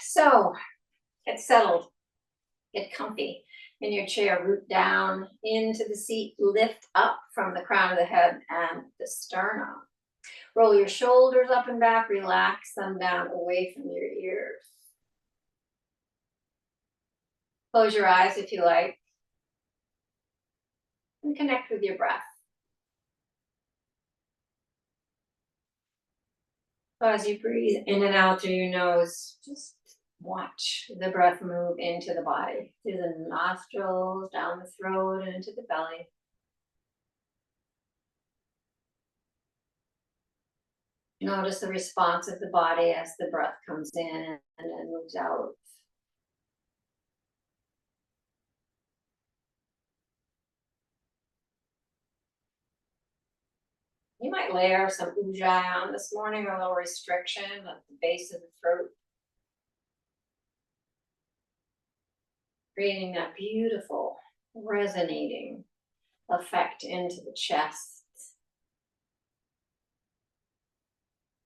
So get settled, get comfy in your chair, root down into the seat, lift up from the crown of the head and the sternum. Roll your shoulders up and back, relax them down away from your ears. Close your eyes if you like and connect with your breath. So as you breathe in and out through your nose, just watch the breath move into the body, through the nostrils, down the throat, and into the belly. Notice the response of the body as the breath comes in and then moves out. You might layer some ujjayi on this morning, a little restriction at the base of the throat, creating that beautiful resonating effect into the chest.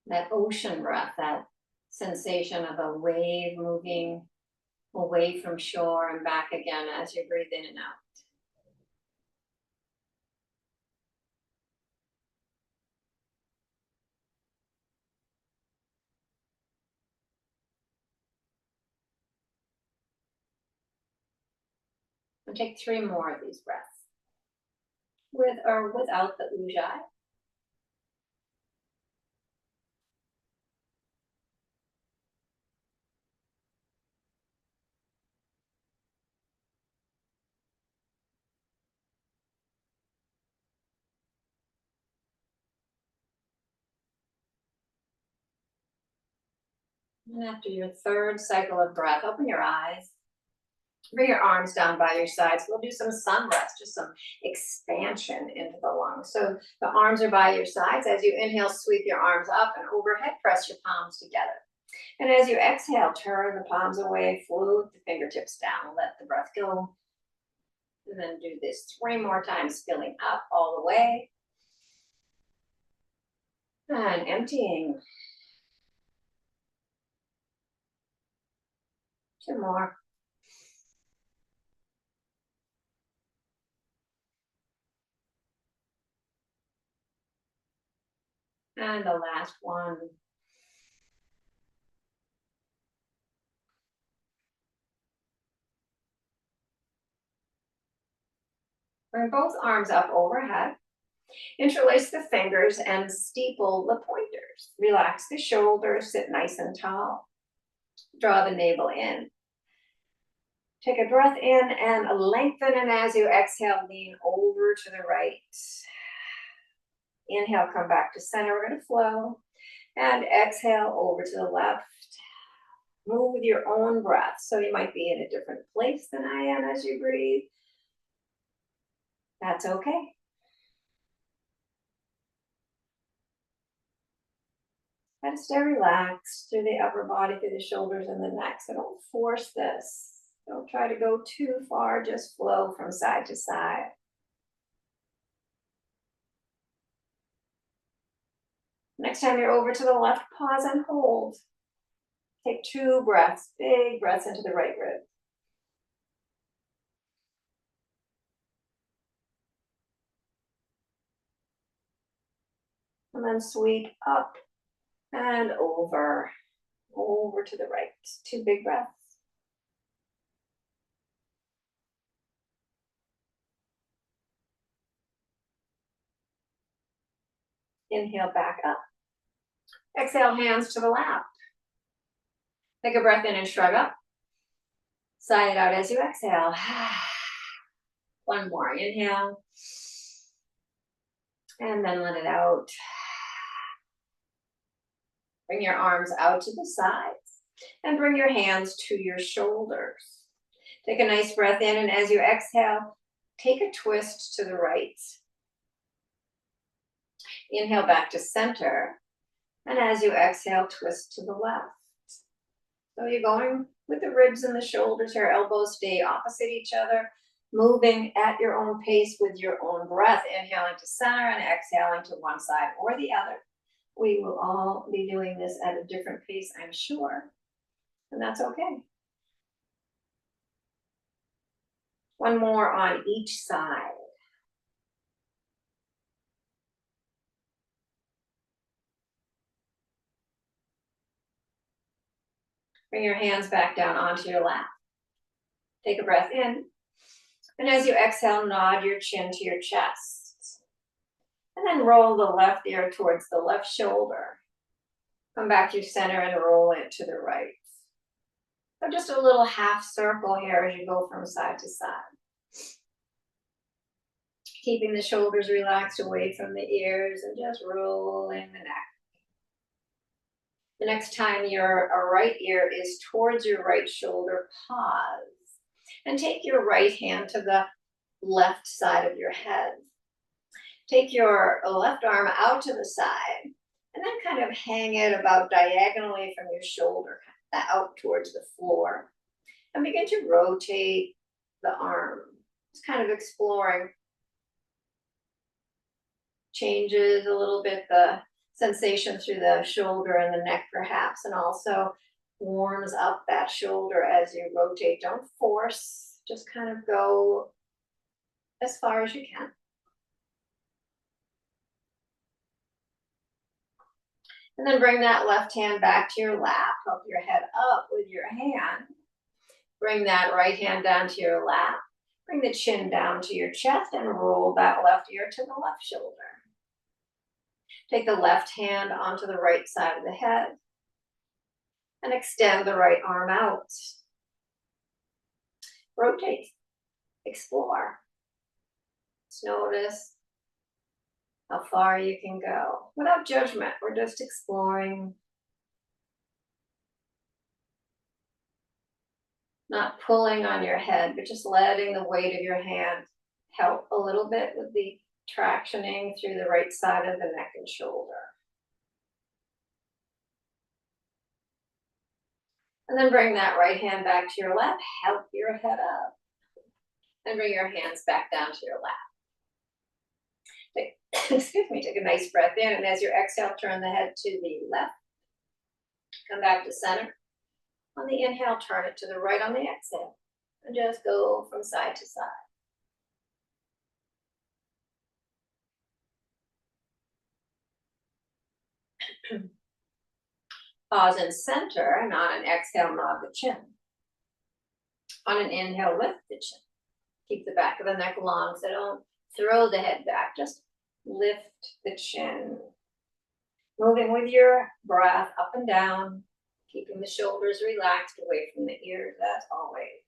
That ocean breath, that sensation of a wave moving away from shore and back again as you breathe in and out. And take 3 more of these breaths, with or without the ujjayi. And after your 3rd cycle of breath, open your eyes. Bring your arms down by your sides. We'll do some sun breaths, just some expansion into the lungs. So the arms are by your sides. As you inhale, sweep your arms up and overhead, press your palms together. And as you exhale, turn the palms away, float the fingertips down, let the breath go. And then do this 3 more times, filling up all the way. And emptying. 2 more. And the last one. Bring both arms up overhead. Interlace the fingers and steeple the pointers. Relax the shoulders, sit nice and tall. Draw the navel in. Take a breath in and lengthen, and as you exhale, lean over to the right. Inhale, come back to center, we're gonna flow. And exhale over to the left. Move with your own breath. So you might be in a different place than I am as you breathe. That's okay. Try to stay relaxed through the upper body, through the shoulders and the neck. So don't force this. Don't try to go too far, just flow from side to side. Next time you're over to the left, pause and hold. Take 2 breaths, big breaths into the right rib. And then sweep up and over to the right. 2 big breaths. Inhale back up. Exhale, hands to the lap. Take a breath in and shrug up. Sigh it out as you exhale. 1 more. Inhale. And then let it out. Bring your arms out to the sides and bring your hands to your shoulders. Take a nice breath in, and as you exhale, take a twist to the right. Inhale back to center, and as you exhale, twist to the left. So you're going with the ribs and the shoulders, your elbows stay opposite each other, moving at your own pace with your own breath, inhaling to center and exhaling to one side or the other. We will all be doing this at a different pace, I'm sure. and that's okay. One more on each side. Bring your hands back down onto your lap. Take a breath in. And as you exhale, nod your chin to your chest. And then roll the left ear towards the left shoulder. Come back to center and roll it to the right. So just a little half circle here as you go from side to side. Keeping the shoulders relaxed away from the ears and just rolling the neck. The next time your right ear is towards your right shoulder, pause. And take your right hand to the left side of your head. Take your left arm out to the side and then kind of hang it about diagonally from your shoulder out towards the floor. And begin to rotate the arm. Just kind of exploring. Changes a little bit the sensation through the shoulder and the neck perhaps, and also warms up that shoulder as you rotate. Don't force, just kind of go as far as you can. And then bring that left hand back to your lap, help your head up with your hand. Bring that right hand down to your lap. Bring the chin down to your chest and roll that left ear to the left shoulder. Take the left hand onto the right side of the head and extend the right arm out. Rotate, explore. Just notice how far you can go without judgment. We're just exploring. Not pulling on your head, but just letting the weight of your hand help a little bit with the tractioning through the right side of the neck and shoulder. And then bring that right hand back to your lap, help your head up. And bring your hands back down to your lap. Excuse me, take a nice breath in, and as you exhale, turn the head to the left. Come back to center. On the inhale, turn it to the right on the exhale. And just go from side to side. Pause and center, and on an exhale, nod the chin. On an inhale, lift the chin. Keep the back of the neck long, so don't throw the head back. Just lift the chin. Moving with your breath up and down, keeping the shoulders relaxed away from the ears as always.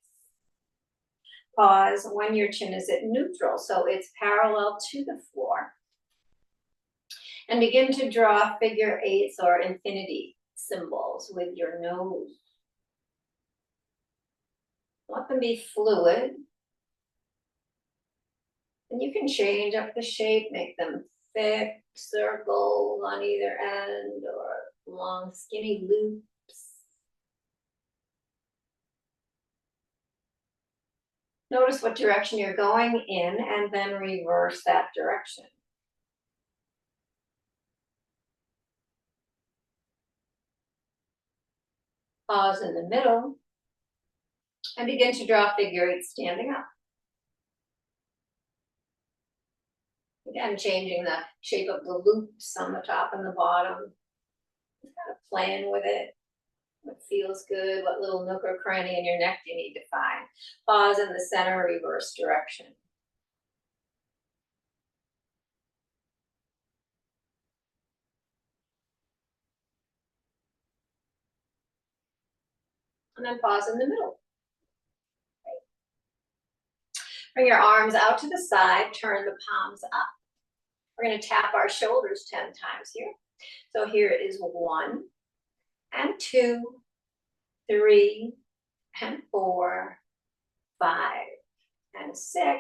Pause when your chin is at neutral, so it's parallel to the floor. And begin to draw figure eights or infinity symbols with your nose. Let them be fluid. And you can change up the shape, make them thick circles on either end or long skinny loops. Notice what direction you're going in and then reverse that direction. Pause in the middle and begin to draw figure eight standing up. Again, changing the shape of the loops on the top and the bottom. Just kind of playing with it. What feels good, what little nook or cranny in your neck do you need to find. Pause in the center, reverse direction. And then pause in the middle. Bring your arms out to the side, turn the palms up. We're going to tap our shoulders 10 times here. So here is 1 and 2, 3 and 4, 5 and 6,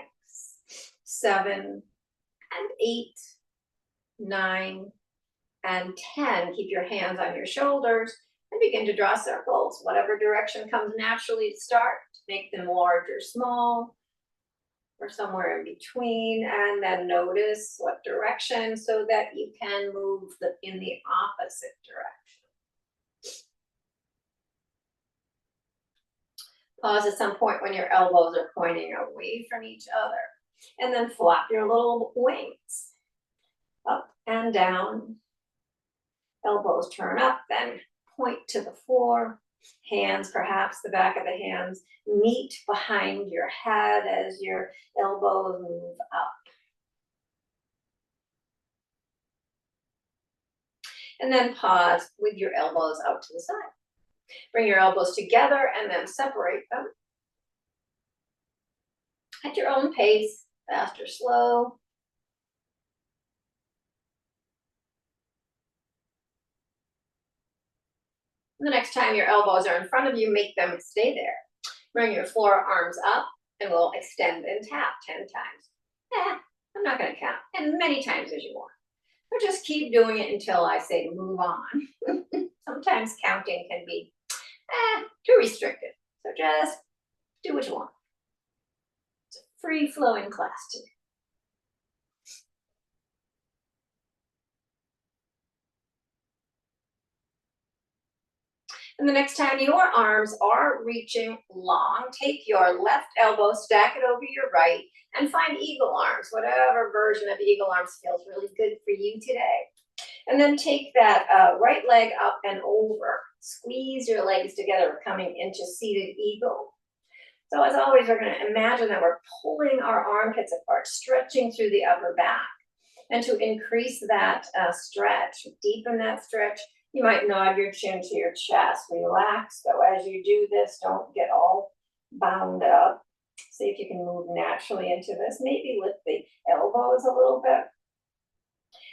7 and 8, 9 and 10. Keep your hands on your shoulders and begin to draw circles. Whatever direction comes naturally to start, make them large or small, or somewhere in between, and then notice what direction so that you can move in the opposite direction. Pause at some point when your elbows are pointing away from each other. And then flap your little wings up and down. Elbows turn up, then point to the floor. Hands, perhaps the back of the hands, meet behind your head as your elbows move up. And then pause with your elbows out to the side. Bring your elbows together and then separate them at your own pace, fast or slow. The next time your elbows are in front of you, make them stay there. Bring your forearms up and we'll extend and tap 10 times. I'm not going to count, and many times as you want. But just keep doing it until I say move on. Sometimes counting can be too restrictive. So just do what you want. It's a free-flowing class today. And the next time your arms are reaching long, take your left elbow, stack it over your right, and find eagle arms, whatever version of eagle arms feels really good for you today. And then take that right leg up and over. Squeeze your legs together, coming into seated eagle. So as always, we're going to imagine that we're pulling our armpits apart, stretching through the upper back. And to increase that stretch, deepen that stretch, you might nod your chin to your chest, relax. So as you do this, don't get all bound up. See if you can move naturally into this. Maybe lift the elbows a little bit.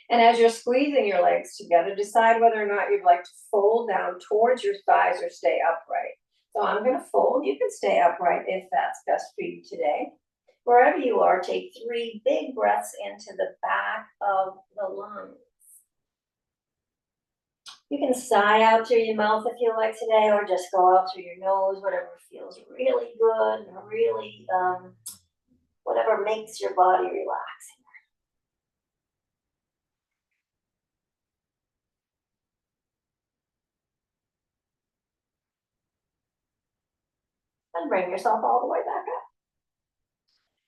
And as you're squeezing your legs together, decide whether or not you'd like to fold down towards your thighs or stay upright. So I'm going to fold. You can stay upright if that's best for you today. Wherever you are, take 3 big breaths into the back of the lungs. You can sigh out through your mouth if you like today, or just go out through your nose, whatever feels really good, and really, whatever makes your body relax. And bring yourself all the way back up.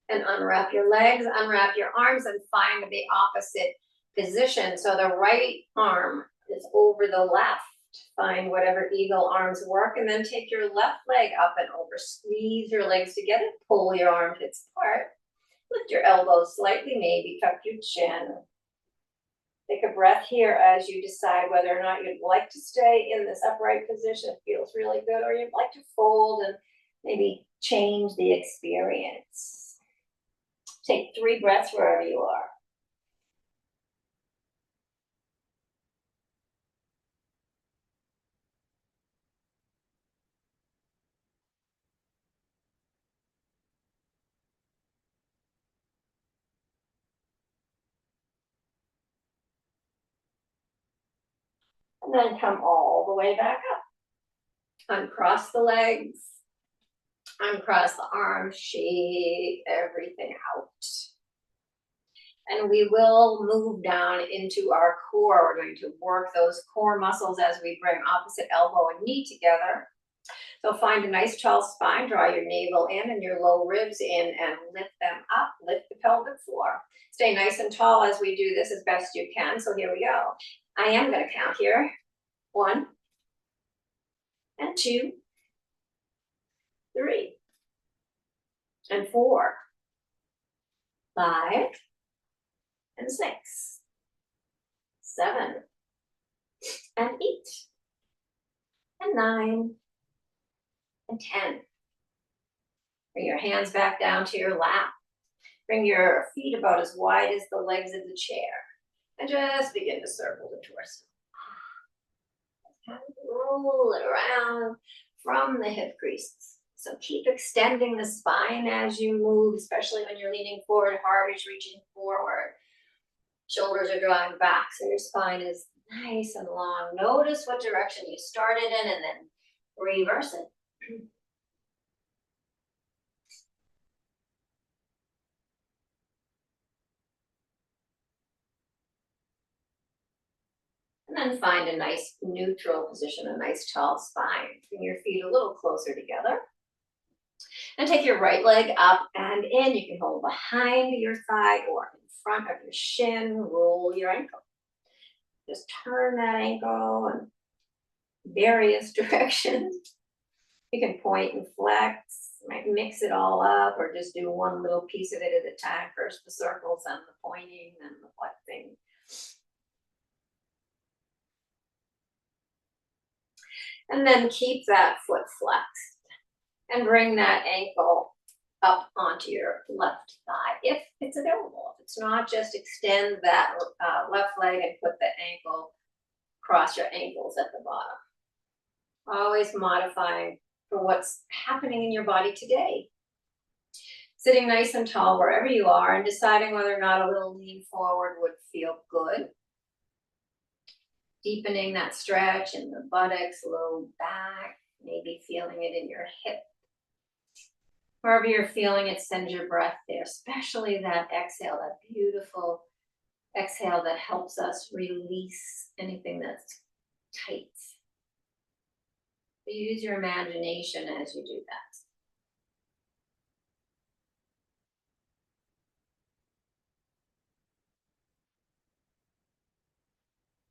And unwrap your legs, unwrap your arms, and find the opposite position. So the right arm is over the left. Find whatever eagle arms work, and then take your left leg up and over. Squeeze your legs together, pull your armpits apart. Lift your elbows slightly, maybe tuck your chin. Take a breath here as you decide whether or not you'd like to stay in this upright position. It feels really good, or you'd like to fold and maybe change the experience. Take 3 breaths wherever you are. And then come all the way back up. Uncross the legs. Uncross the arms. Shake everything out. And we will move down into our core. We're going to work those core muscles as we bring opposite elbow and knee together. So find a nice tall spine, draw your navel in and your low ribs in, and lift them up, lift the pelvic floor. Stay nice and tall as we do this as best you can. So here we go. I am going to count here. 1 and 2, 3 and 4, 5 and 6, 7 and 8 and 9 and 10. Bring your hands back down to your lap. Bring your feet about as wide as the legs of the chair. And just begin to circle the torso. Roll it around from the hip creases. So keep extending the spine as you move, especially when you're leaning forward, heart is reaching forward. Shoulders are drawing back, so your spine is nice and long. Notice what direction you started in and then reverse it. And then find a nice neutral position, a nice tall spine. Bring your feet a little closer together. And take your right leg up and in. You can hold behind your thigh or in front of your shin. Roll your ankle. Just turn that ankle in various directions. You can point and flex, might mix it all up, or just do one little piece of it at a time. First the circles, then the pointing, then the flexing. And then keep that foot flexed and bring that ankle up onto your left thigh if it's available. If it's not, just extend that left leg and put the ankle across your ankles at the bottom. Always modifying for what's happening in your body today. Sitting nice and tall wherever you are and deciding whether or not a little lean forward would feel good. Deepening that stretch in the buttocks, low back, maybe feeling it in your hip. Wherever you're feeling it, send your breath there, especially that exhale, that beautiful exhale that helps us release anything that's tight. Use your imagination as you do that.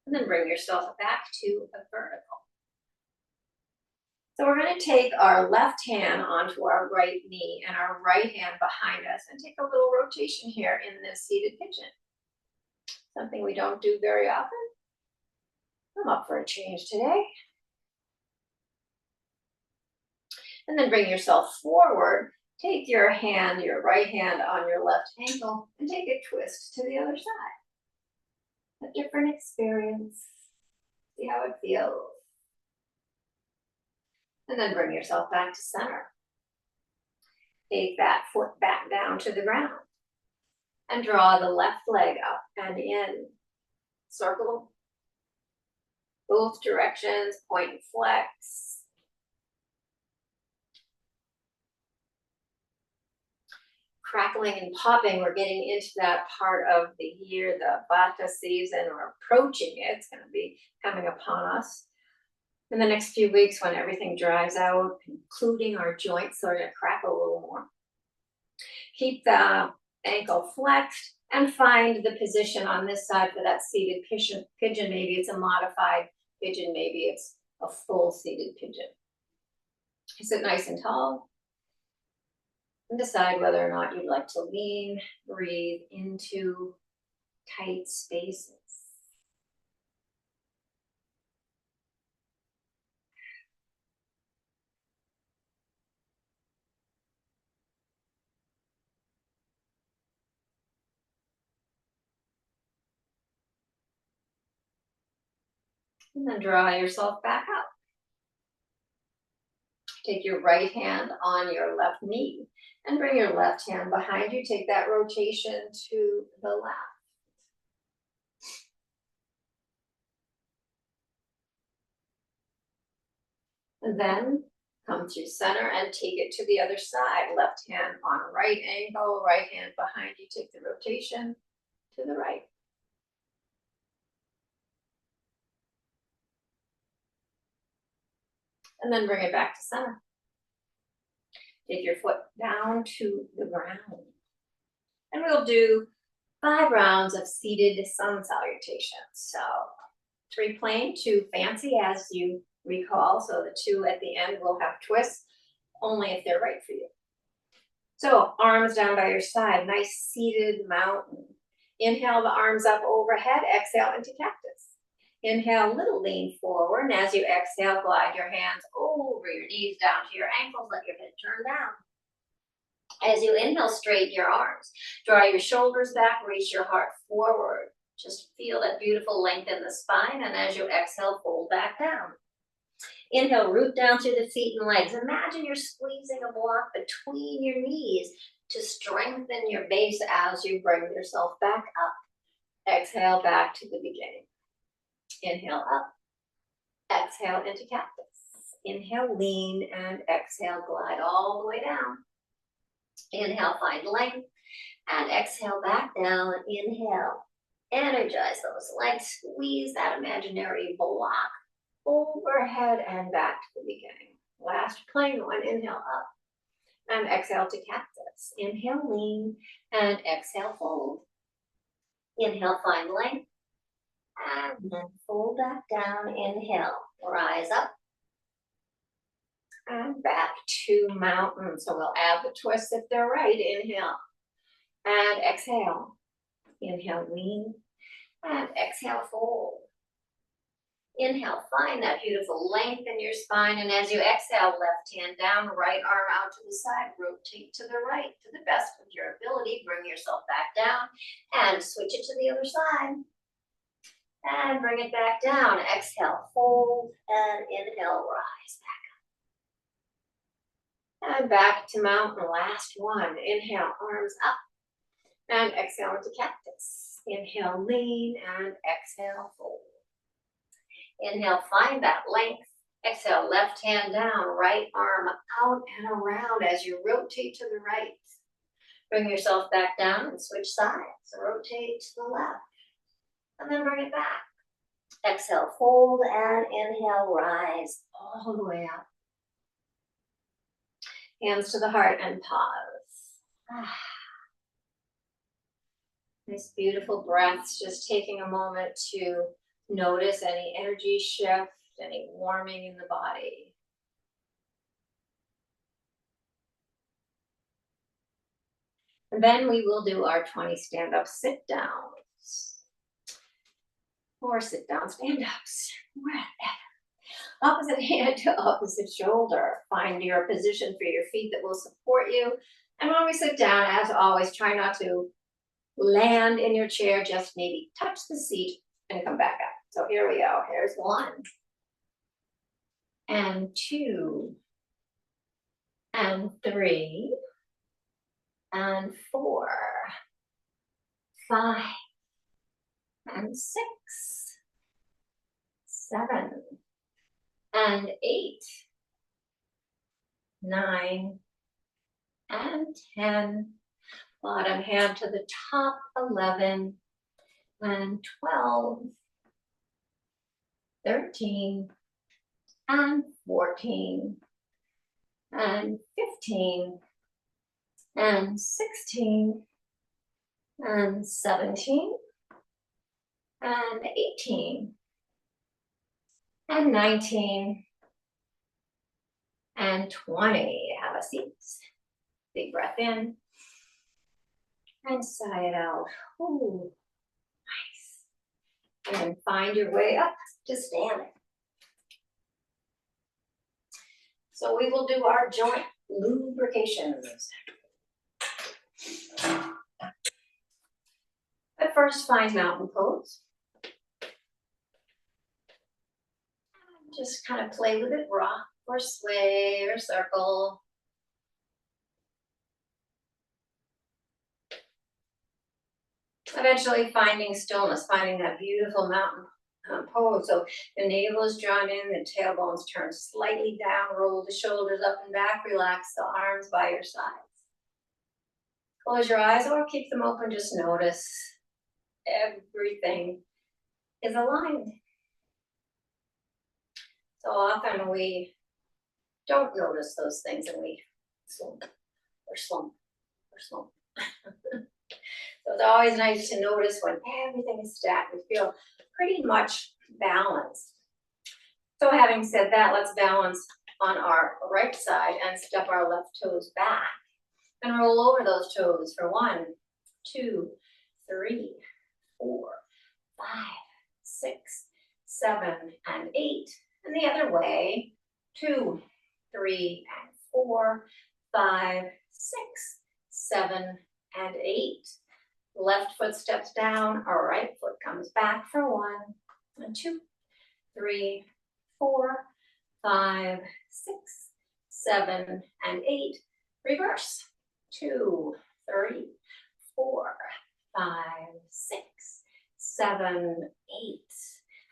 And then bring yourself back to a vertical. So we're going to take our left hand onto our right knee and our right hand behind us and take a little rotation here in this seated pigeon. Something we don't do very often. I'm up for a change today. And then bring yourself forward. Take your hand, your right hand on your left ankle and take a twist to the other side. A different experience. See how it feels. And then bring yourself back to center. Take that foot back down to the ground. And draw the left leg up and in. Circle both directions, point and flex. Crackling and popping, we're getting into that part of the year, the Vata season. We're approaching it. It's going to be coming upon us in the next few weeks when everything dries out, including our joints. So we're going to crackle a little more. Keep the ankle flexed and find the position on this side for that seated pigeon. Maybe it's a modified pigeon, maybe it's a full seated pigeon. Sit nice and tall. And decide whether or not you'd like to lean, breathe into tight spaces. And then draw yourself back up. Take your right hand on your left knee and bring your left hand behind you. Take that rotation to the left. And then come through center and take it to the other side. Left hand on right ankle, right hand behind you. Take the rotation to the right. And then bring it back to center. Take your foot down to the ground. And we'll do 5 rounds of seated sun salutations. So 3 plain, 2 fancy as you recall. So the 2 at the end will have twists, only if they're right for you. So arms down by your side, nice seated mountain. Inhale the arms up overhead, exhale into cactus. Inhale, little lean forward, and as you exhale, glide your hands over your knees down to your ankles, let your head turn down. As you inhale, straighten your arms. Draw your shoulders back, reach your heart forward. Just feel that beautiful length in the spine, and as you exhale, fold back down. Inhale, root down through the feet and legs. Imagine you're squeezing a block between your knees to strengthen your base as you bring yourself back up. Exhale back to the beginning. Inhale up. Exhale into cactus. Inhale, lean, and exhale, glide all the way down. Inhale, find length, and exhale back down. Inhale, energize those legs, squeeze that imaginary block overhead and back to the beginning. Last plain one, inhale up. And exhale to cactus. Inhale, lean, and exhale, fold. Inhale, find length, and then fold back down. Inhale, rise up, and back to mountain. So we'll add the twist if they're right. Inhale, and exhale. Inhale, lean, and exhale, fold. Inhale, find that beautiful length in your spine, and as you exhale, left hand down, right arm out to the side, rotate to the right to the best of your ability. Bring yourself back down and switch it to the other side. And bring it back down. Exhale, fold, and inhale, rise back up. And back to mountain, last one. Inhale, arms up, and exhale into cactus. Inhale, lean, and exhale, fold. Inhale, find that length. Exhale, left hand down, right arm out and around as you rotate to the right. Bring yourself back down and switch sides. Rotate to the left. And then bring it back. Exhale, fold, and inhale, rise all the way up. Hands to the heart and pause. Nice, beautiful breaths. Just taking a moment to notice any energy shift, any warming in the body. And then we will do our 20 stand-up sit-downs. Or sit-down stand-ups, wherever. Opposite hand to opposite shoulder. Find your position for your feet that will support you. And when we sit down, as always, try not to land in your chair, just maybe touch the seat and come back up. So here we go. Here's 1, and 2, and 3, and 4, 5, and 6, 7, and 8, 9, and 10. Bottom hand to the top, 11, and 12, 13, and 14, and 15, and 16, and 17, and 18, and 19, and 20. Have a seat. Big breath in. And sigh it out. Ooh, nice. And then find your way up to standing. So we will do our joint lubrications. But first, find mountain pose. Just kind of play with it, rock or sway or circle. Eventually finding stillness, finding that beautiful mountain pose. So the navel is drawn in, the tailbones turn slightly down, roll the shoulders up and back, relax the arms by your sides. Close your eyes or keep them open, just notice everything is aligned. So often we don't notice those things and we slump or slump or slump. So it's always nice to notice when everything is stacked. We feel pretty much balanced. So having said that, let's balance on our right side and step our left toes back and roll over those toes for 1, 2, 3, 4, 5, 6, 7, and 8. And the other way, 2, 3, and 4, 5, 6, 7, and 8. Left foot steps down, our right foot comes back for 1, and 2, 3, 4, 5, 6, 7, and 8. Reverse. 2, 3, 4, 5, 6, 7, 8.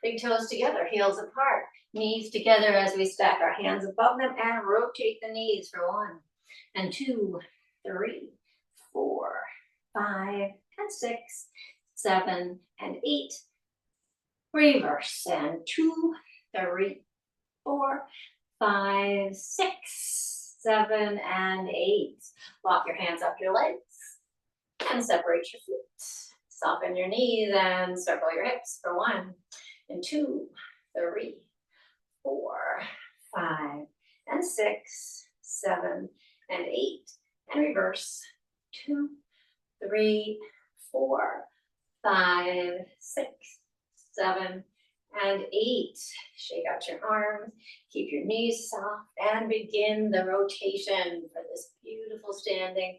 Big toes together, heels apart, knees together as we stack our hands above them and rotate the knees for 1, and 2, 3, 4, 5, and 6, 7, and 8. Reverse. And 2, 3, 4, 5, 6, 7, and 8. Lock your hands up your legs and separate your feet. Soften your knees and circle your hips for 1 and 2, 3, 4, 5, and 6, 7, and 8. And reverse. 2, 3, 4, 5, 6, 7, and 8. Shake out your arms, keep your knees soft, and begin the rotation for this beautiful standing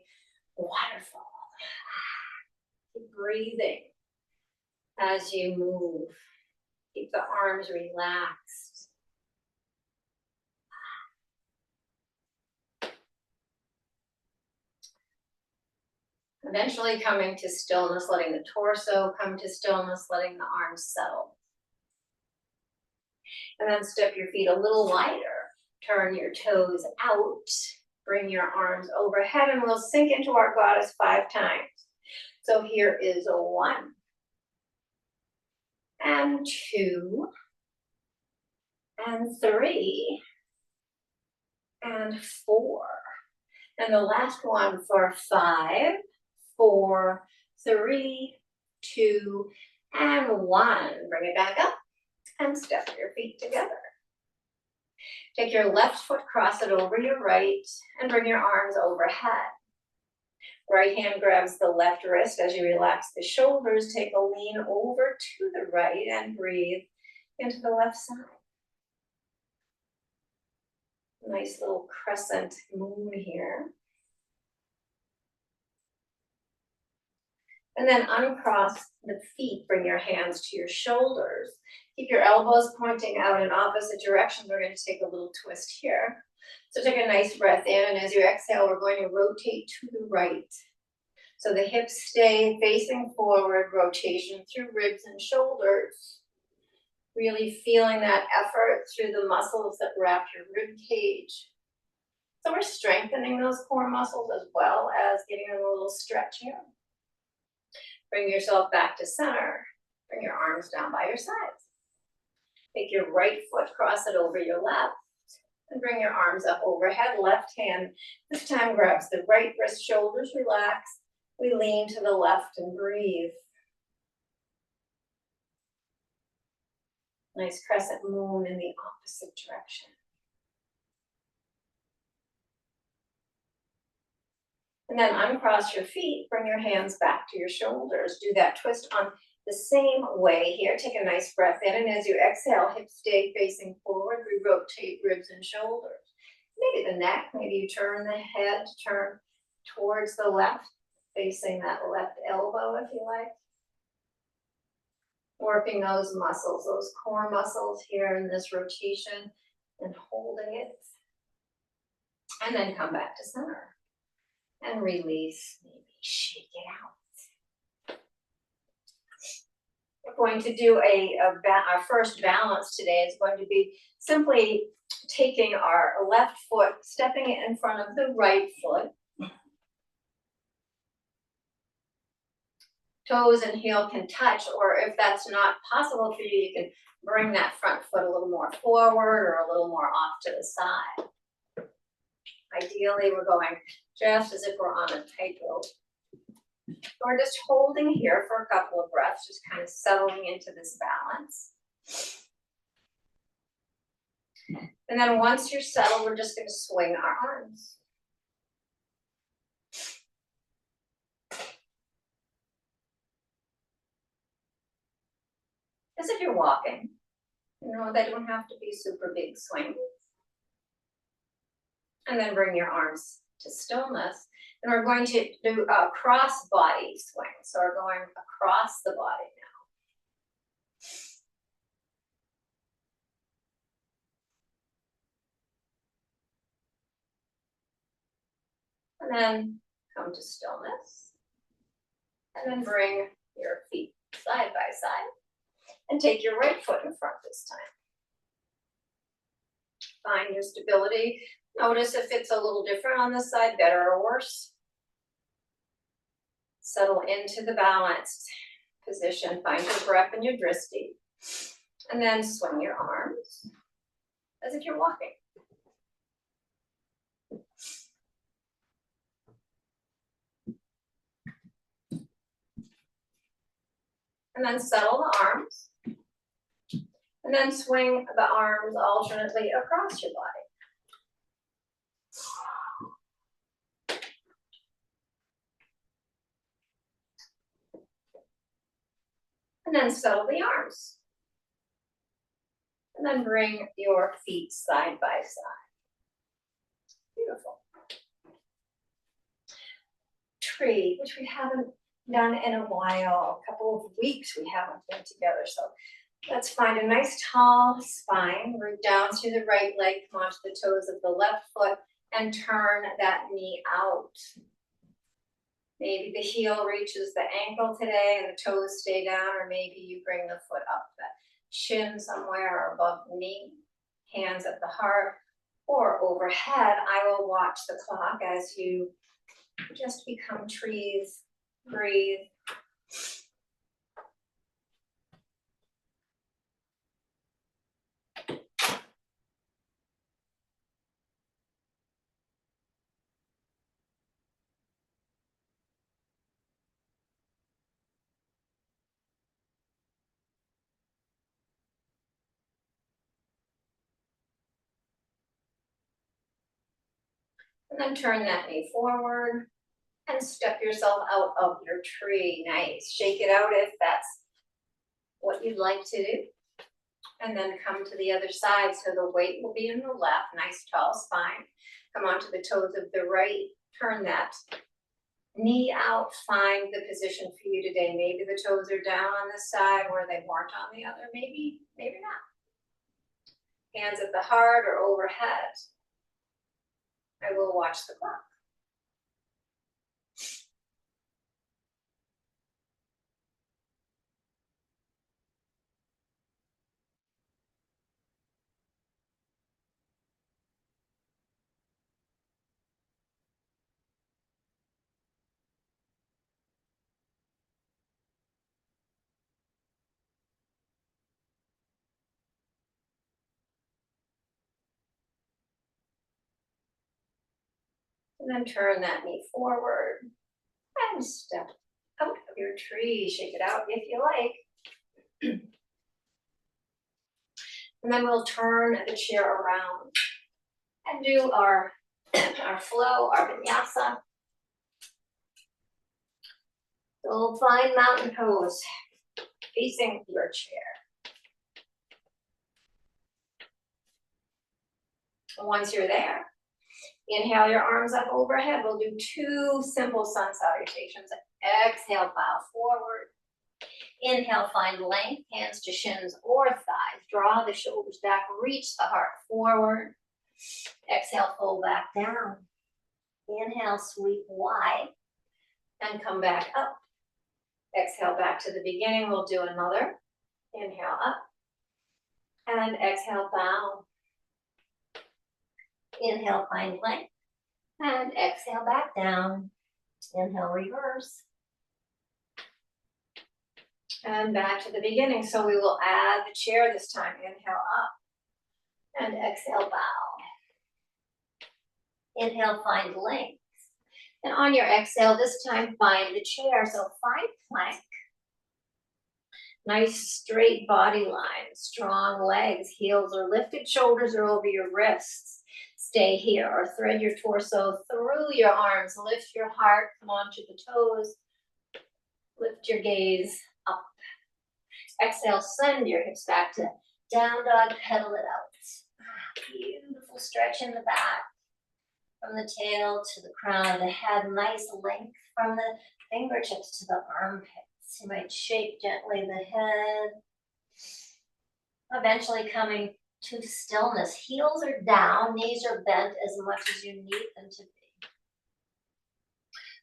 waterfall. Keep breathing as you move. Keep the arms relaxed. Eventually coming to stillness, letting the torso come to stillness, letting the arms settle. And then step your feet a little wider. Turn your toes out. Bring your arms overhead, and we'll sink into our goddess 5 times. So here is a 1, and 2, and 3, and 4. And the last one for 5, 4, 3, 2, and 1. Bring it back up and step your feet together. Take your left foot, cross it over your right, and bring your arms overhead. Right hand grabs the left wrist as you relax the shoulders. Take a lean over to the right and breathe into the left side. Nice little crescent moon here. And then uncross the feet, bring your hands to your shoulders. Keep your elbows pointing out in opposite directions. We're going to take a little twist here. So take a nice breath in, and as you exhale, we're going to rotate to the right. So the hips stay facing forward, rotation through ribs and shoulders. Really feeling that effort through the muscles that wrap your rib cage. So we're strengthening those core muscles as well as giving them a little stretch here. Bring yourself back to center. Bring your arms down by your sides. Take your right foot, cross it over your left, and bring your arms up overhead. Left hand this time grabs the right wrist, shoulders relax. We lean to the left and breathe. Nice crescent moon in the opposite direction. And then uncross your feet, bring your hands back to your shoulders. Do that twist on the same way here. Take a nice breath in, and as you exhale, hips stay facing forward. We rotate ribs and shoulders. Maybe the neck, maybe you turn the head, turn towards the left, facing that left elbow if you like. Working those muscles, those core muscles here in this rotation and holding it. And then come back to center. And release, maybe shake it out. We're going to do our first balance today is going to be simply taking our left foot, stepping it in front of the right foot. Toes and heel can touch, or if that's not possible for you, you can bring that front foot a little more forward or a little more off to the side. Ideally, we're going just as if we're on a tightrope. We're just holding here for a couple of breaths, just kind of settling into this balance. And then once you're settled, we're just going to swing our arms. As if you're walking. You know, they don't have to be super big swings. And then bring your arms to stillness. And we're going to do a cross body swing. So we're going across the body now. And then come to stillness. And then bring your feet side by side. And take your right foot in front this time. Find your stability. Notice if it's a little different on this side, better or worse. Settle into the balanced position. Find your breath and your drishti. And then swing your arms as if you're walking. And then settle the arms. And then swing the arms alternately across your body. And then settle the arms. And then bring your feet side by side. Beautiful. Tree, which we haven't done in a while, a couple of weeks we haven't been together. So let's find a nice tall spine, root down through the right leg, come onto the toes of the left foot, and turn that knee out. Maybe the heel reaches the ankle today and the toes stay down, or maybe you bring the foot up, the shin somewhere above the knee, hands at the heart, or overhead. I will watch the clock as you just become trees, breathe. And then turn that knee forward and step yourself out of your tree. Nice. Shake it out if that's what you'd like to do. And then come to the other side. So the weight will be in the left, nice tall spine. Come onto the toes of the right. Turn that knee out. Find the position for you today. Maybe the toes are down on this side where they weren't on the other. Maybe not. Hands at the heart or overhead. I will watch the clock. And then turn that knee forward and step out of your tree. Shake it out if you like. And then we'll turn the chair around and do our flow, our vinyasa. So we'll find mountain pose facing your chair. And once you're there, inhale your arms up overhead. We'll do 2 simple sun salutations. Exhale, bow forward. Inhale, find length, hands to shins or thighs. Draw the shoulders back, reach the heart forward. Exhale, fold back down. Inhale, sweep wide and come back up. Exhale, back to the beginning. We'll do another. Inhale up and exhale, bow. Inhale, find length and exhale, back down. Inhale, reverse. And back to the beginning. So we will add the chair this time. Inhale up and exhale, bow. Inhale, find length. And on your exhale, this time find the chair. So find plank. Nice straight body line, strong legs, heels are lifted, shoulders are over your wrists. Stay here or thread your torso through your arms. Lift your heart, come onto the toes. Lift your gaze up. Exhale, send your hips back to down dog, pedal it out. Beautiful stretch in the back. From the tail to the crown of the head, nice length from the fingertips to the armpits. You might shake gently the head. Eventually coming to stillness. Heels are down, knees are bent as much as you need them to be.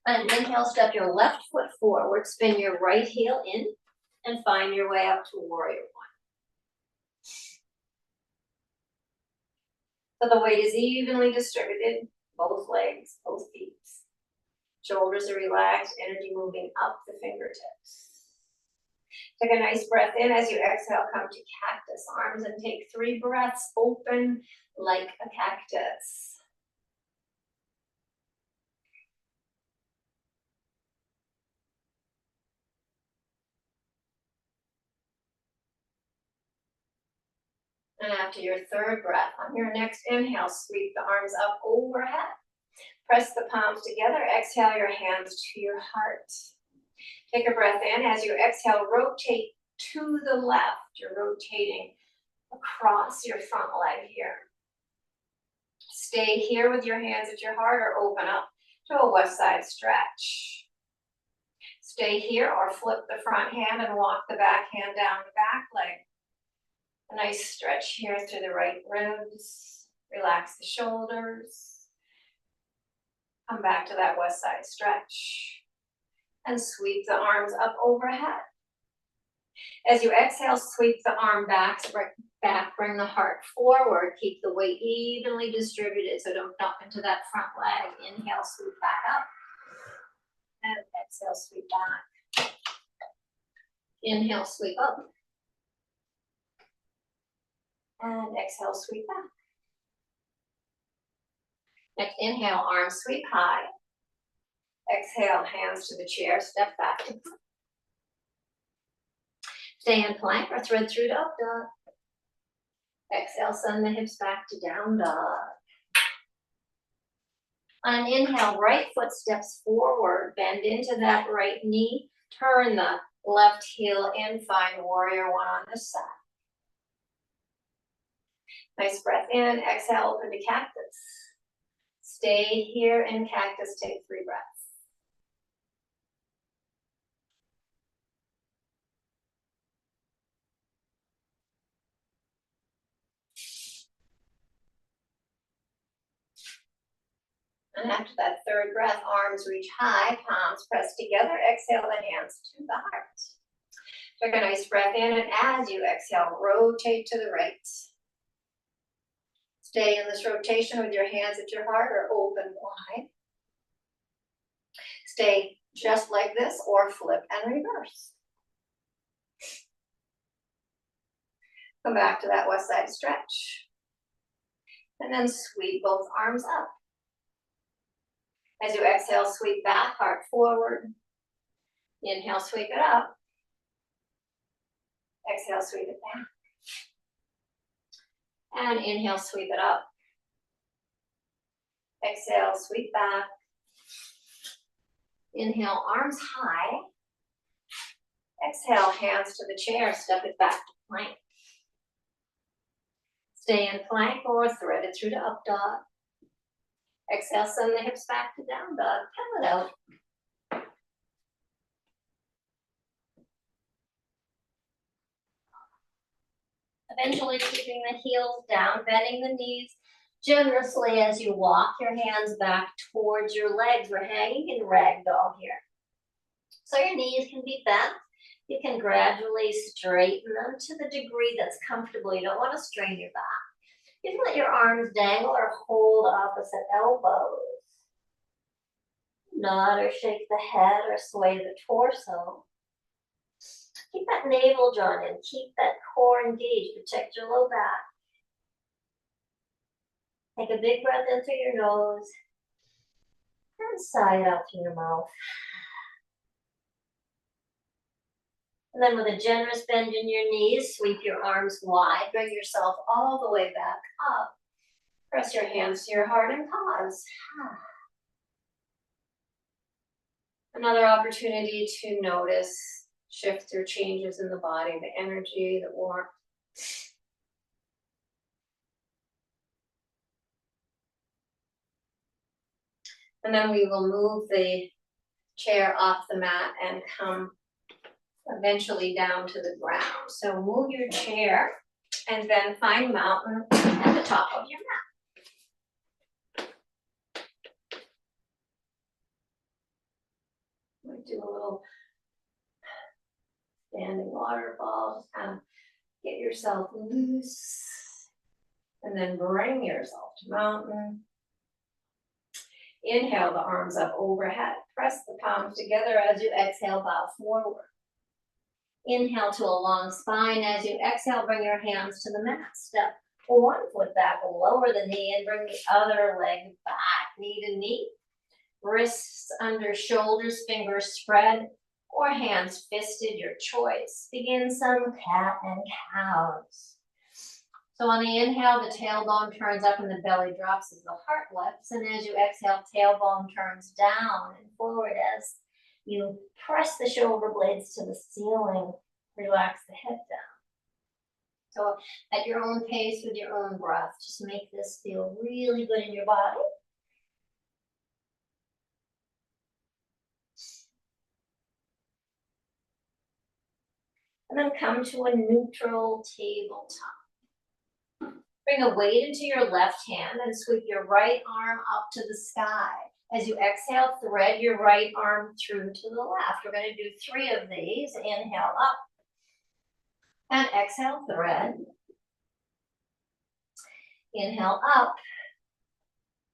And inhale, step your left foot forward, spin your right heel in, and find your way up to warrior one. So the weight is evenly distributed, both legs, both feet. Shoulders are relaxed, energy moving up the fingertips. Take a nice breath in. As you exhale, come to cactus arms and take 3 breaths, open like a cactus. And after your third breath, on your next inhale, sweep the arms up overhead. Press the palms together. Exhale your hands to your heart. Take a breath in. As you exhale, rotate to the left. You're rotating across your front leg here. Stay here with your hands at your heart or open up to a west side stretch. Stay here or flip the front hand and walk the back hand down the back leg. A nice stretch here through the right ribs. Relax the shoulders. Come back to that west side stretch. And sweep the arms up overhead. As you exhale, sweep the arm back, bring the heart forward. Keep the weight evenly distributed so don't dump into that front leg. Inhale, sweep back up. And exhale, sweep back. Inhale, sweep up. And exhale, sweep back. Next inhale, arms sweep high. Exhale, hands to the chair, step back to plank. Stay in plank or thread through to up dog. Exhale, send the hips back to down dog. On an inhale, right foot steps forward, bend into that right knee, turn the left heel in, find warrior one on this side. Nice breath in, exhale, open to cactus. Stay here in cactus, take 3 breaths. And after that third breath, arms reach high, palms press together, exhale the hands to the heart. Take a nice breath in, and as you exhale, rotate to the right. Stay in this rotation with your hands at your heart or open wide. Stay just like this or flip and reverse. Come back to that west side stretch. And then sweep both arms up. As you exhale, sweep back, heart forward. Inhale, sweep it up. Exhale, sweep it back. And inhale, sweep it up. Exhale, sweep back. Inhale, arms high. Exhale, hands to the chair, step it back to plank. Stay in plank or thread it through to up dog. Exhale, send the hips back to down dog. Come it out. Eventually keeping the heels down, bending the knees generously as you walk your hands back towards your legs. We're hanging in ragdoll here. So your knees can be bent. You can gradually straighten them to the degree that's comfortable. You don't want to strain your back. You can let your arms dangle or hold opposite elbows. Nod or shake the head or sway the torso. Keep that navel drawn in. Keep that core engaged. Protect your low back. Take a big breath in through your nose. And sigh it out through your mouth. And then with a generous bend in your knees, sweep your arms wide. Bring yourself all the way back up. Press your hands to your heart and pause. Another opportunity to notice shifts or changes in the body, the energy, the warmth. And then we will move the chair off the mat and come eventually down to the ground. So move your chair and then find mountain at the top of your mat. Might do a little standing waterfall, just kind of get yourself loose and then bring yourself to mountain. Inhale the arms up overhead. Press the palms together as you exhale, bow forward. Inhale to a long spine. As you exhale, bring your hands to the mat. Step one foot back, lower the knee and bring the other leg back, knee to knee. Wrists under shoulders, fingers spread, or hands fisted, your choice. Begin some cat and cows. So on the inhale, the tailbone turns up and the belly drops as the heart lifts. And as you exhale, tailbone turns down and forward as you press the shoulder blades to the ceiling, relax the head down. So at your own pace with your own breath, just make this feel really good in your body. And then come to a neutral tabletop. Bring a weight into your left hand and sweep your right arm up to the sky. As you exhale, thread your right arm through to the left. We're going to do 3 of these. Inhale up. And exhale, thread. Inhale up.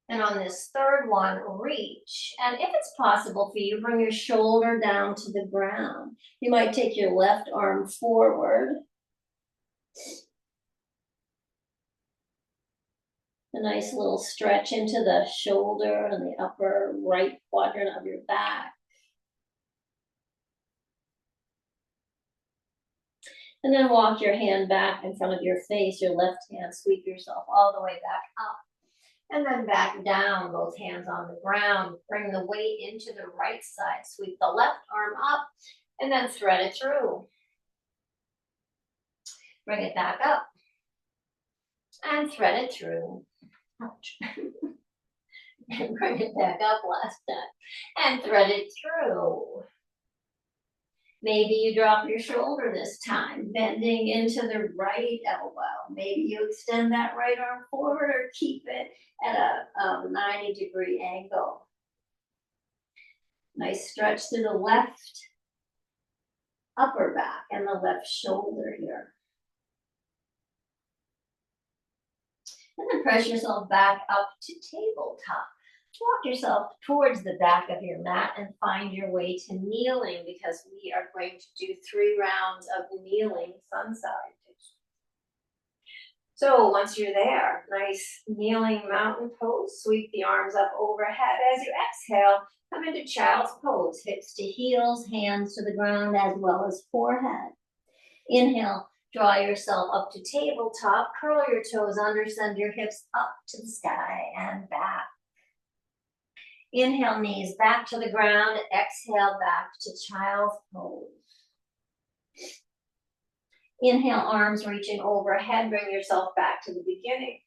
And on this third one, reach. And if it's possible for you, bring your shoulder down to the ground. You might take your left arm forward. A nice little stretch into the shoulder and the upper right quadrant of your back. And then walk your hand back in front of your face, your left hand, sweep yourself all the way back up. And then back down, both hands on the ground. Bring the weight into the right side. Sweep the left arm up and then thread it through. Bring it back up and thread it through. Ouch. And bring it back up last time and thread it through. Maybe you drop your shoulder this time, bending into the right elbow. Maybe you extend that right arm forward or keep it at a 90-degree angle. Nice stretch through the left upper back and the left shoulder here. And then press yourself back up to tabletop. Walk yourself towards the back of your mat and find your way to kneeling, because we are going to do 3 rounds of kneeling sun salutation. So once you're there, nice kneeling mountain pose, sweep the arms up overhead. As you exhale, come into child's pose, hips to heels, hands to the ground as well as forehead. Inhale, draw yourself up to tabletop, curl your toes under, send your hips up to the sky and back. Inhale, knees back to the ground. Exhale, back to child's pose. Inhale, arms reaching overhead. Bring yourself back to the beginning.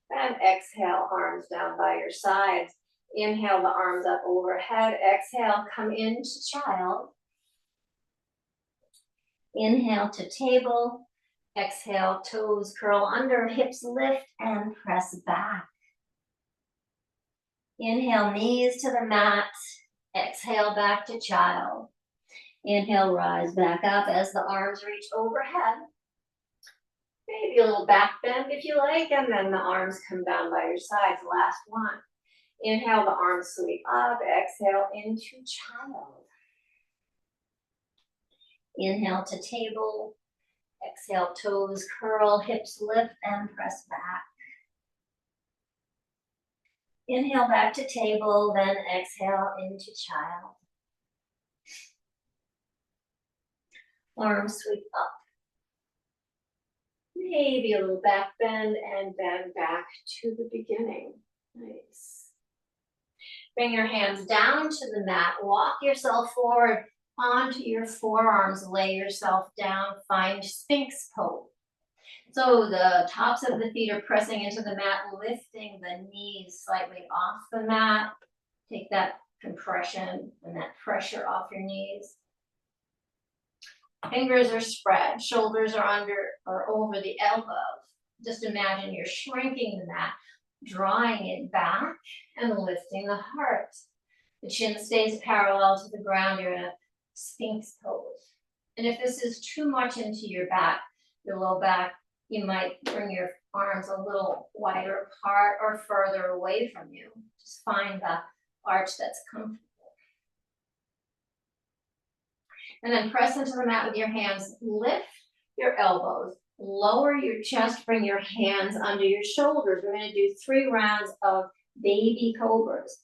And exhale, arms down by your sides. Inhale, the arms up overhead. Exhale, come into child. Inhale to table. Exhale, toes curl under, hips lift and press back. Inhale, knees to the mat. Exhale, back to child. Inhale, rise back up as the arms reach overhead. Maybe a little back bend if you like, and then the arms come down by your sides. Last one. Inhale, the arms sweep up. Exhale, into child. Inhale to table. Exhale, toes curl, hips lift and press back. Inhale back to table, then exhale into child. Arms sweep up. Maybe a little back bend and then back to the beginning. Nice. Bring your hands down to the mat. Walk yourself forward onto your forearms. Lay yourself down. Find Sphinx pose. So the tops of the feet are pressing into the mat, lifting the knees slightly off the mat. Take that compression and that pressure off your knees. Fingers are spread, shoulders are under or over the elbows. Just imagine you're shrinking the mat, drawing it back and lifting the heart. The chin stays parallel to the ground. You're in a Sphinx pose. And if this is too much into your back, your low back, you might bring your arms a little wider apart or further away from you. Just find the arch that's comfortable. And then press into the mat with your hands. Lift your elbows. Lower your chest. Bring your hands under your shoulders. We're going to do 3 rounds of baby cobras.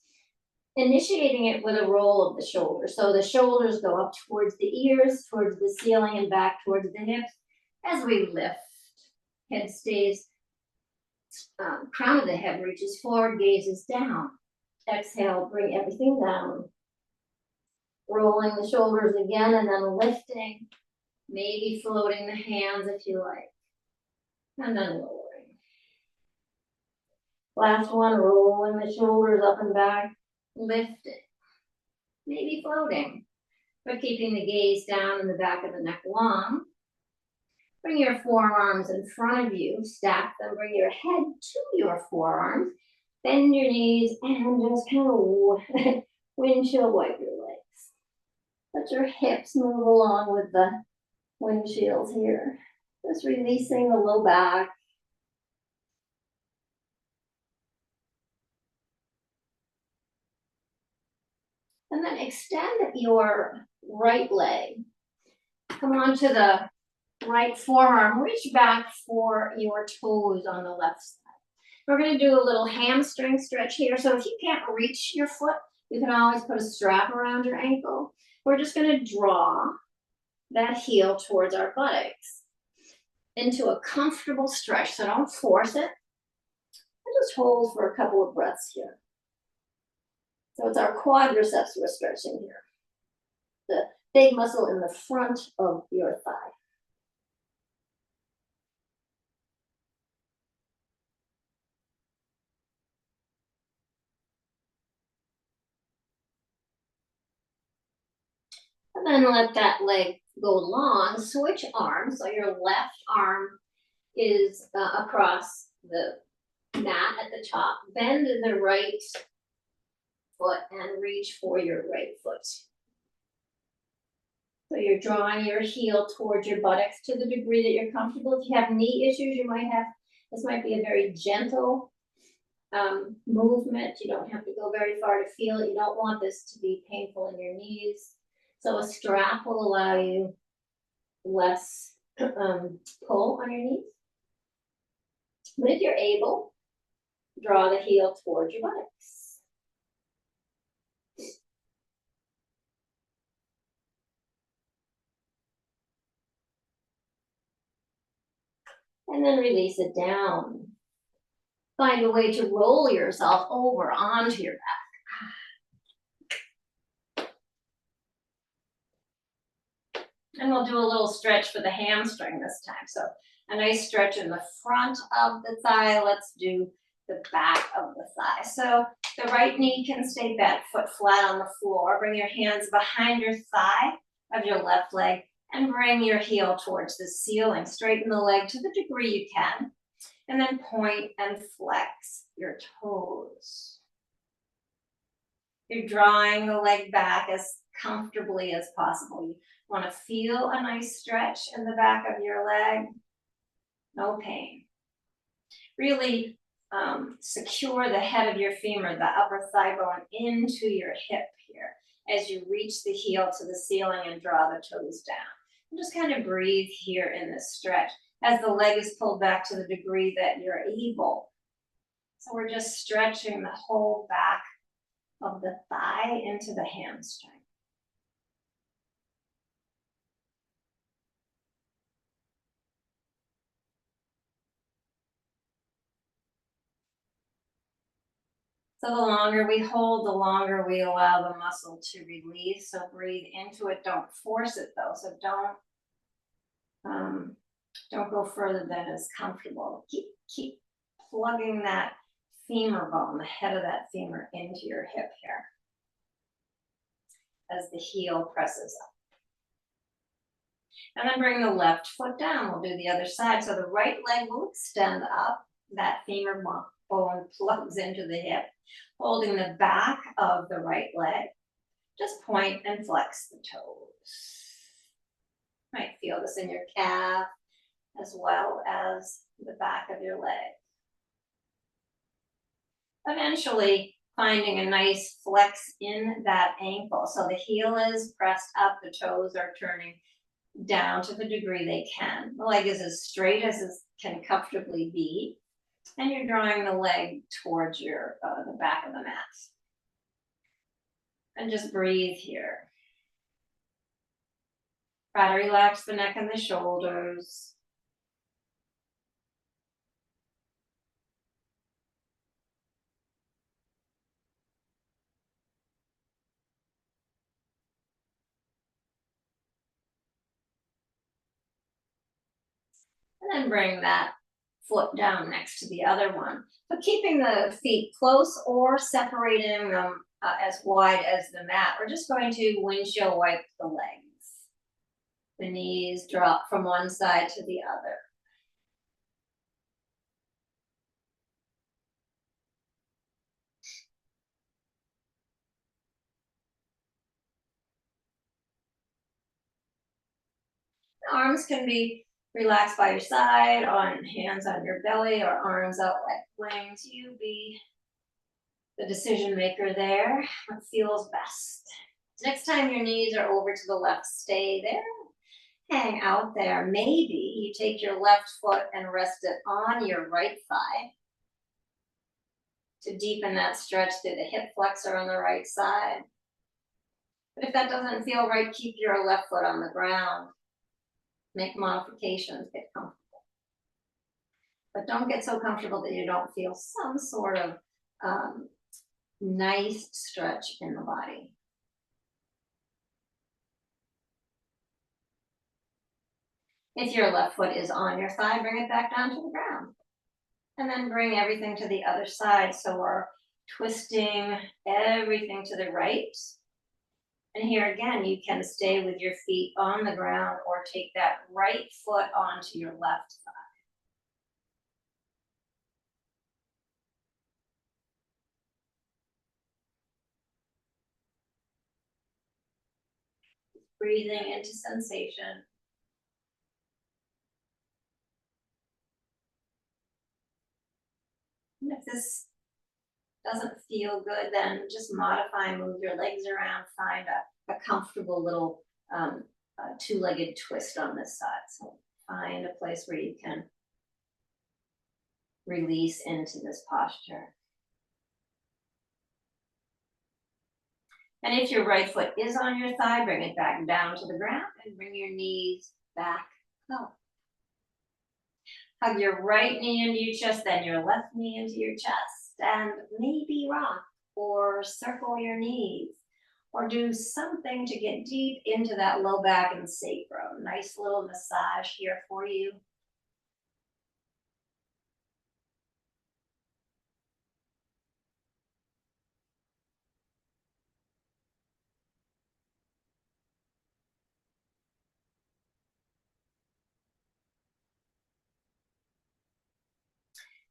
Initiating it with a roll of the shoulders. So the shoulders go up towards the ears, towards the ceiling, and back towards the hips as we lift. Head stays, crown of the head reaches forward, gazes down. Exhale, bring everything down. Rolling the shoulders again and then lifting, maybe floating the hands if you like, and then lowering. Last one, rolling the shoulders up and back, lifting, maybe floating, but keeping the gaze down in the back of the neck long. Bring your forearms in front of you, stack them, bring your head to your forearms, bend your knees, and just kind of windshield wipe your legs. Let your hips move along with the windshields here. Just releasing the low back. And then extend your right leg. Come onto the right forearm. Reach back for your toes on the left side. We're going to do a little hamstring stretch here. So if you can't reach your foot, you can always put a strap around your ankle. We're just going to draw that heel towards our buttocks into a comfortable stretch. So don't force it. And just hold for a couple of breaths here. So it's our quadriceps we're stretching here. The big muscle in the front of your thigh. And then let that leg go long, switch arms. So your left arm is across the mat at the top. Bend the right foot and reach for your right foot. So you're drawing your heel towards your buttocks to the degree that you're comfortable. If you have knee issues, you might have, this might be a very gentle movement. You don't have to go very far to feel it. You don't want this to be painful in your knees. So a strap will allow you less pull on your knees. But if you're able, draw the heel towards your buttocks. And then release it down. Find a way to roll yourself over onto your back. And we'll do a little stretch for the hamstring this time. So a nice stretch in the front of the thigh. Let's do the back of the thigh. So the right knee can stay bent, foot flat on the floor. Bring your hands behind your thigh of your left leg and bring your heel towards the ceiling. Straighten the leg to the degree you can. And then point and flex your toes. You're drawing the leg back as comfortably as possible. You want to feel a nice stretch in the back of your leg. No pain. Really secure the head of your femur, the upper thigh bone, into your hip here as you reach the heel to the ceiling and draw the toes down. And just kind of breathe here in this stretch as the leg is pulled back to the degree that you're able. So we're just stretching the whole back of the thigh into the hamstring. So the longer we hold, the longer we allow the muscle to release. So breathe into it. Don't force it though. So don't go further than is comfortable. Keep plugging that femur bone, the head of that femur, into your hip here as the heel presses up. And then bring the left foot down. We'll do the other side. So the right leg will extend up. That femur bone plugs into the hip, holding the back of the right leg. Just point and flex the toes. Might feel this in your calf as well as the back of your leg. Eventually finding a nice flex in that ankle. So the heel is pressed up, the toes are turning down to the degree they can. The leg is as straight as it can comfortably be. And you're drawing the leg towards your the back of the mat. And just breathe here. Try to relax the neck and the shoulders. And then bring that foot down next to the other one. So keeping the feet close or separating them as wide as the mat. We're just going to windshield wipe the legs. The knees drop from one side to the other. The arms can be relaxed by your side, on hands on your belly, or arms out like wings. You be the decision maker there. What feels best. Next time your knees are over to the left, stay there. Hang out there. Maybe you take your left foot and rest it on your right thigh to deepen that stretch through the hip flexor on the right side. But if that doesn't feel right, keep your left foot on the ground. Make modifications, get comfortable. But don't get so comfortable that you don't feel some sort of nice stretch in the body. If your left foot is on your thigh, bring it back down to the ground. And then bring everything to the other side. So we're twisting everything to the right. And here again, you can stay with your feet on the ground or take that right foot onto your left thigh. Breathing into sensation. And if this doesn't feel good, then just modify, move your legs around, find a comfortable little two-legged twist on this side. So find a place where you can release into this posture. And if your right foot is on your thigh, bring it back down to the ground and bring your knees back up. Hug your right knee into your chest, then your left knee into your chest, and maybe rock or circle your knees or do something to get deep into that low back and sacrum. Nice little massage here for you.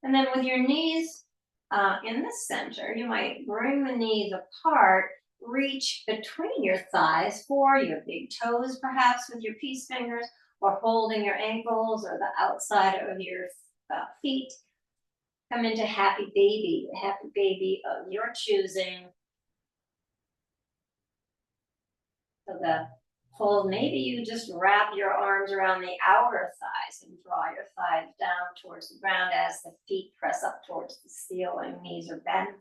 And then with your knees in the center, you might bring the knees apart, reach between your thighs for your big toes, perhaps with your peace fingers, or holding your ankles or the outside of your feet. Come into happy baby, the happy baby of your choosing. So the hold, maybe you just wrap your arms around the outer thighs and draw your thighs down towards the ground as the feet press up towards the ceiling, knees are bent.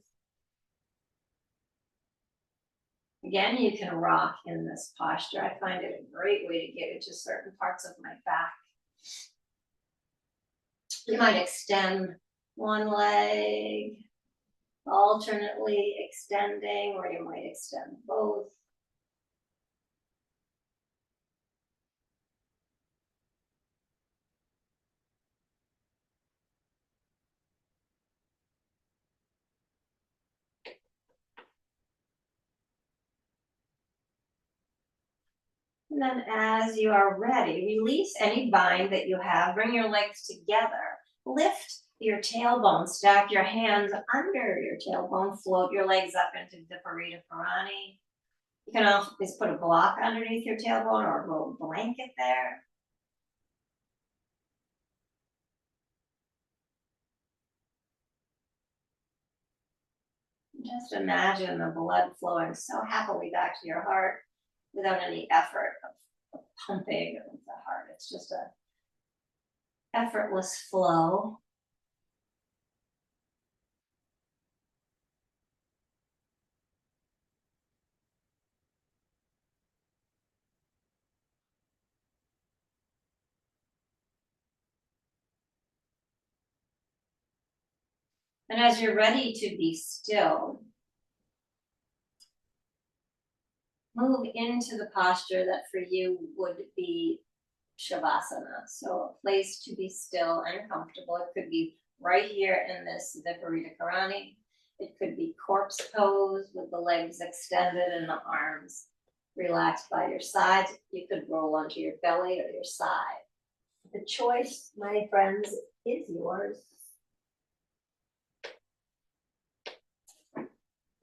Again, you can rock in this posture. I find it a great way to get into certain parts of my back. You might extend one leg, alternately extending, or you might extend both. And then as you are ready, release any bind that you have. Bring your legs together. Lift your tailbone. Stack your hands under your tailbone. Float your legs up into Viparita Parani. You can always put a block underneath your tailbone or a little blanket there. Just imagine the blood flowing so happily back to your heart without any effort of pumping of the heart. It's just a effortless flow. And as you're ready to be still, move into the posture that for you would be Shavasana. So a place to be still and comfortable. It could be right here in this Viparita Karani. It could be corpse pose with the legs extended and the arms relaxed by your sides. You could roll onto your belly or your side. The choice, my friends, is yours.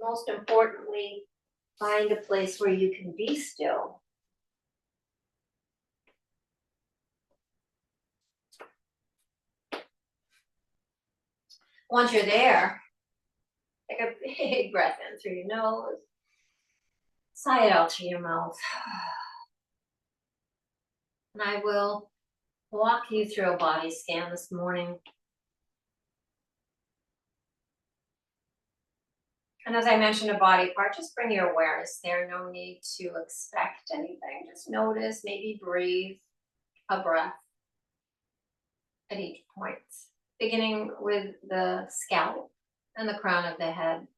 Most importantly, find a place where you can be still. Once you're there, take a big breath in through your nose, sigh it out to your mouth. And I will walk you through a body scan this morning. And as I mentioned, a body part, just bring your awareness there. No need to expect anything. Just notice, maybe breathe a breath at each point, beginning with the scalp and the crown of the head.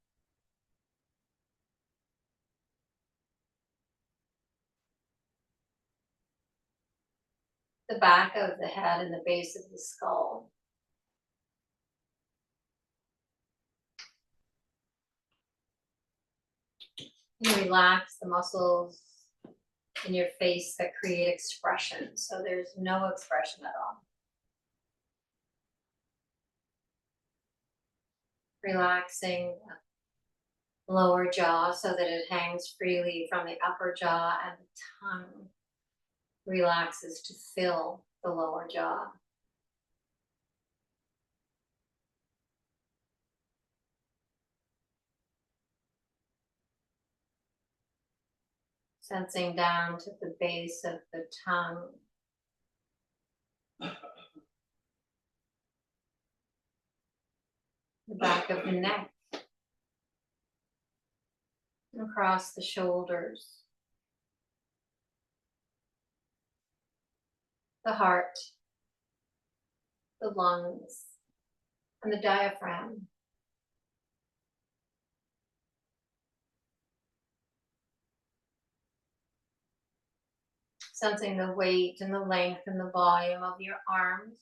The back of the head and the base of the skull. And relax the muscles in your face that create expression. So there's no expression at all. Relaxing the lower jaw so that it hangs freely from the upper jaw, and the tongue relaxes to fill the lower jaw. Sensing down to the base of the tongue. The back of the neck. Across the shoulders. The heart. The lungs. And the diaphragm. Sensing the weight and the length and the volume of your arms,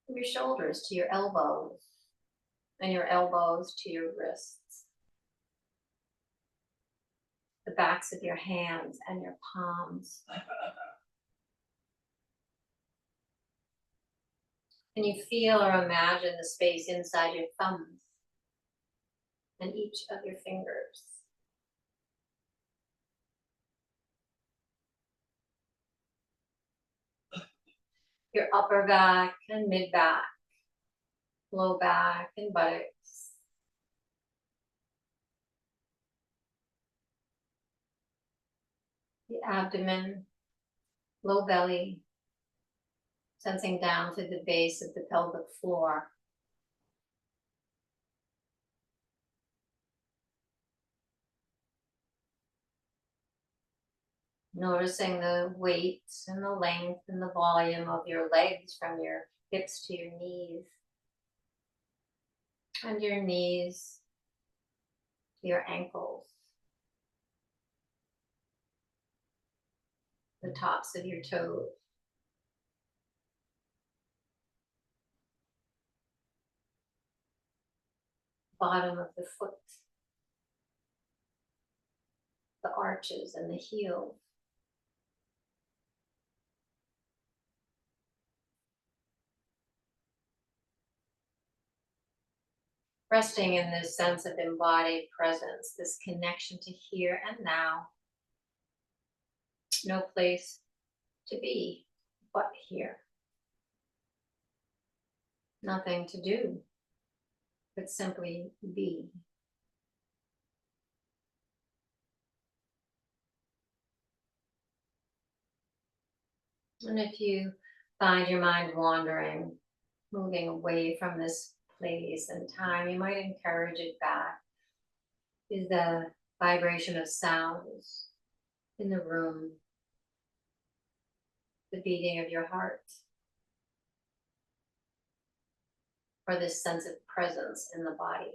from your shoulders to your elbows, and your elbows to your wrists. The backs of your hands and your palms. And you feel or imagine the space inside your thumbs and each of your fingers. Your upper back and mid back, low back and buttocks. The abdomen, low belly, sensing down to the base of the pelvic floor. Noticing the weight and the length and the volume of your legs from your hips to your knees. And your knees to your ankles. The tops of your toes. Bottom of the foot. The arches and the heel. Resting in this sense of embodied presence, this connection to here and now. No place to be but here. Nothing to do but simply be. And if you find your mind wandering, moving away from this place and time, you might encourage it back. Is the vibration of sounds in the room, the beating of your heart, or this sense of presence in the body.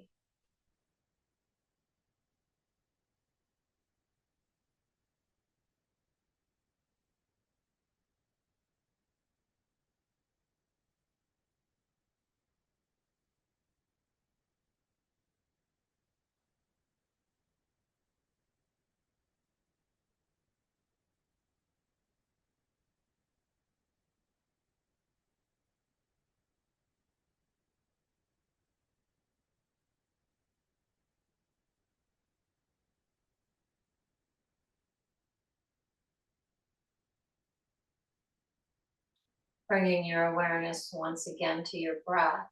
Bringing your awareness once again to your breath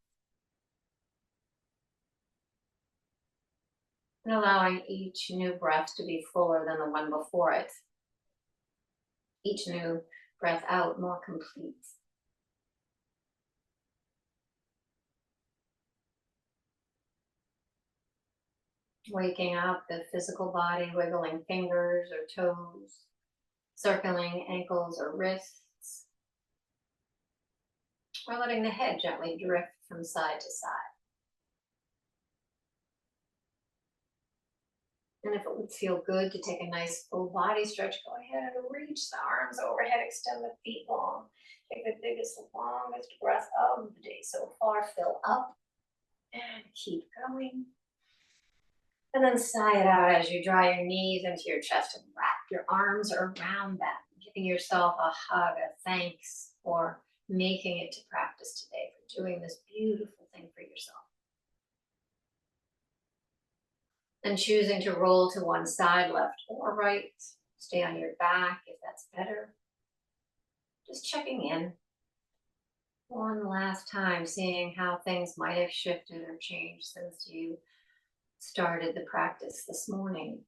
and allowing each new breath to be fuller than the one before it. Each new breath out more complete. Waking up the physical body, wiggling fingers or toes, circling ankles or wrists, or letting the head gently drift from side to side. And if it would feel good to take a nice full body stretch, go ahead and reach the arms overhead, extend the feet long. Take the biggest, longest breath of the day so far. Fill up and keep going. And then sigh it out as you draw your knees into your chest and wrap your arms around them, giving yourself a hug, a thanks for making it to practice today, for doing this beautiful thing for yourself. And choosing to roll to one side, left or right. Stay on your back if that's better. Just checking in. One last time, seeing how things might have shifted or changed since you started the practice this morning.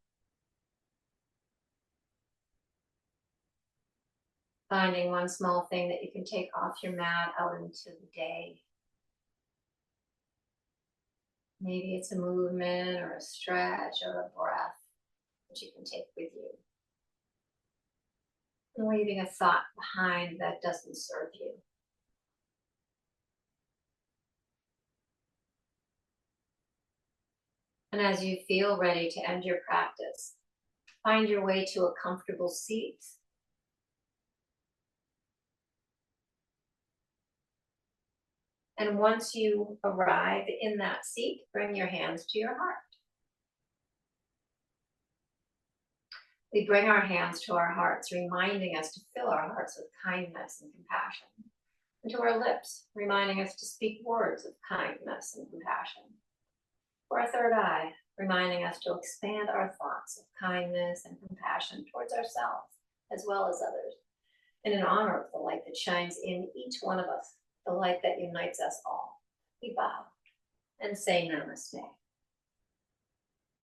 Finding one small thing that you can take off your mat out into the day. Maybe it's a movement or a stretch or a breath that you can take with you. And leaving a thought behind that doesn't serve you. And as you feel ready to end your practice, find your way to a comfortable seat. And once you arrive in that seat, bring your hands to your heart. We bring our hands to our hearts, reminding us to fill our hearts with kindness and compassion. And to our lips, reminding us to speak words of kindness and compassion. For our third eye, reminding us to expand our thoughts of kindness and compassion towards ourselves as well as others. And in honor of the light that shines in each one of us, the light that unites us all, we bow and say namaste.